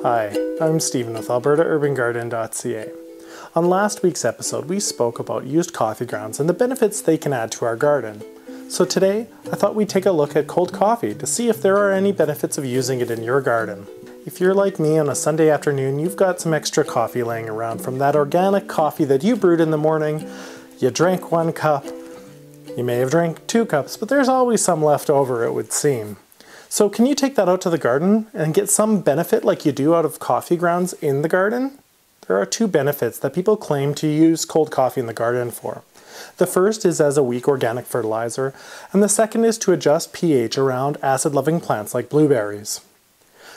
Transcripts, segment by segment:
Hi, I'm Stephen with AlbertaUrbanGarden.ca. On last week's episode, we spoke about used coffee grounds and the benefits they can add to our garden. So today, I thought we'd take a look at cold coffee to see if there are any benefits of using it in your garden. If you're like me on a Sunday afternoon, you've got some extra coffee laying around from that organic coffee that you brewed in the morning. You drank 1 cup. You may have drank 2 cups, but there's always some left over, it would seem. So can you take that out to the garden and get some benefit like you do out of coffee grounds in the garden? There are 2 benefits that people claim to use cold coffee in the garden for. The first is as a weak organic fertilizer, and the second is to adjust pH around acid-loving plants like blueberries.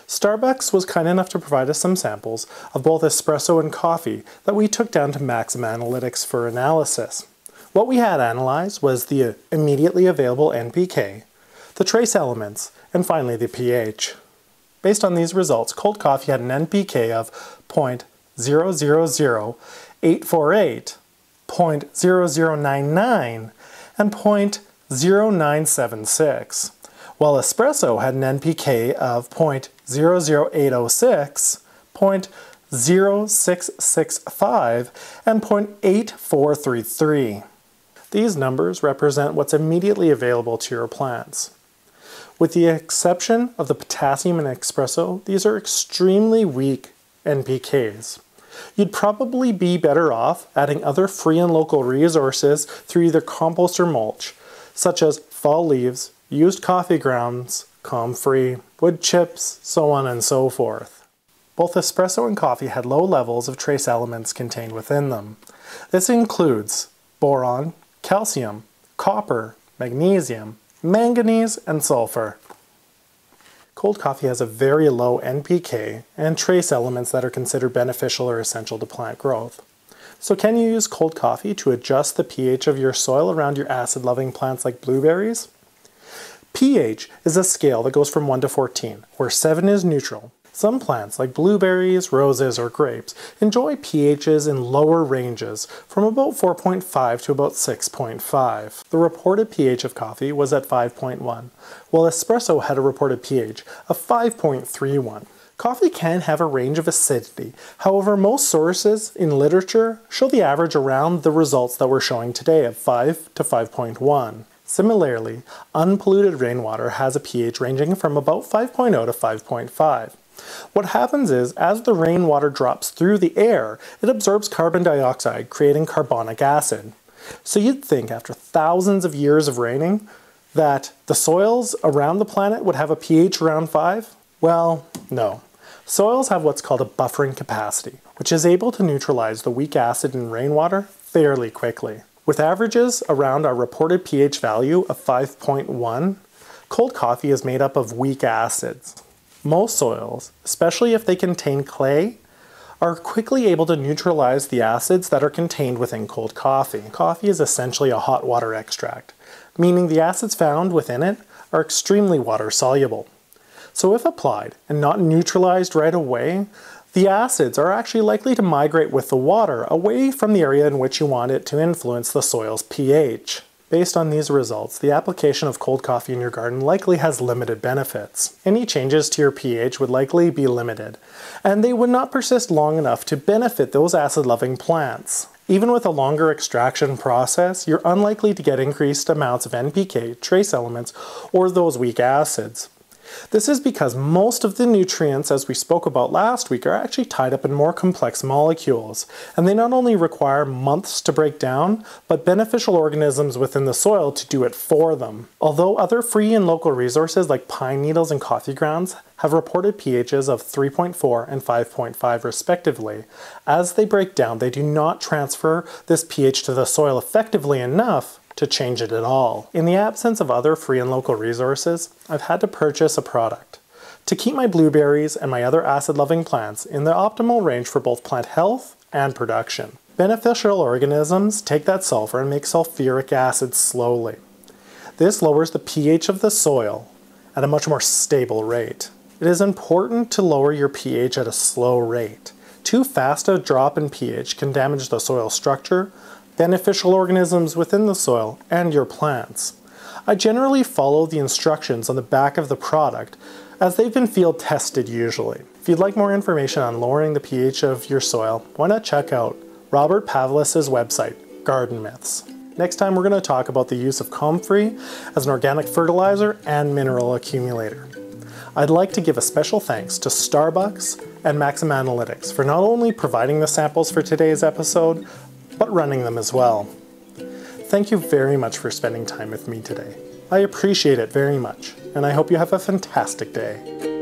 Starbucks was kind enough to provide us some samples of both espresso and coffee that we took down to Maxxam Analytical for analysis. What we had analyzed was the immediately available NPK, the trace elements, and finally the pH. Based on these results, cold coffee had an NPK of 0.000848, 0.0099, and 0.0976, while espresso had an NPK of 0.00806, 0.0665, and 0.8433. These numbers represent what's immediately available to your plants. With the exception of the potassium in espresso, these are extremely weak NPKs. You'd probably be better off adding other free and local resources through either compost or mulch, such as fall leaves, used coffee grounds, comb-free, wood chips, so on and so forth. Both espresso and coffee had low levels of trace elements contained within them. This includes boron, calcium, copper, magnesium, manganese, and sulfur. Cold coffee has a very low NPK and trace elements that are considered beneficial or essential to plant growth. So can you use cold coffee to adjust the pH of your soil around your acid-loving plants like blueberries? pH is a scale that goes from 1 to 14, where 7 is neutral. Some plants, like blueberries, roses, or grapes, enjoy pHs in lower ranges, from about 4.5 to about 6.5. The reported pH of coffee was at 5.1, while espresso had a reported pH of 5.31. Coffee can have a range of acidity, however most sources in literature show the average around the results that we're showing today of 5 to 5.1. Similarly, unpolluted rainwater has a pH ranging from about 5.0 to 5.5. What happens is, as the rainwater drops through the air, it absorbs carbon dioxide, creating carbonic acid. So you'd think after thousands of years of raining that the soils around the planet would have a pH around 5? Well, no. Soils have what's called a buffering capacity, which is able to neutralize the weak acid in rainwater fairly quickly. With averages around our reported pH value of 5.1, cold coffee is made up of weak acids. Most soils, especially if they contain clay, are quickly able to neutralize the acids that are contained within cold coffee. Coffee is essentially a hot water extract, meaning the acids found within it are extremely water soluble. So if applied and not neutralized right away, the acids are actually likely to migrate with the water away from the area in which you want it to influence the soil's pH. Based on these results, the application of cold coffee in your garden likely has limited benefits. Any changes to your pH would likely be limited, and they would not persist long enough to benefit those acid-loving plants. Even with a longer extraction process, you're unlikely to get increased amounts of NPK, trace elements, or those weak acids. This is because most of the nutrients, as we spoke about last week, are actually tied up in more complex molecules, and they not only require months to break down, but beneficial organisms within the soil to do it for them. Although other free and local resources like pine needles and coffee grounds have reported pHs of 3.4 and 5.5 respectively, as they break down, they do not transfer this pH to the soil effectively enough to change it at all. In the absence of other free and local resources, I've had to purchase a product to keep my blueberries and my other acid-loving plants in the optimal range for both plant health and production. Beneficial organisms take that sulfur and make sulfuric acid slowly. This lowers the pH of the soil at a much more stable rate. It is important to lower your pH at a slow rate. Too fast a drop in pH can damage the soil structure, beneficial organisms within the soil, and your plants. I generally follow the instructions on the back of the product as they've been field tested usually. If you'd like more information on lowering the pH of your soil, why not check out Robert Pavlis's website, Garden Myths. Next time we're going to talk about the use of comfrey as an organic fertilizer and mineral accumulator. I'd like to give a special thanks to Starbucks and Maxxam Analytical for not only providing the samples for today's episode, but running them as well. Thank you very much for spending time with me today. I appreciate it very much, and I hope you have a fantastic day.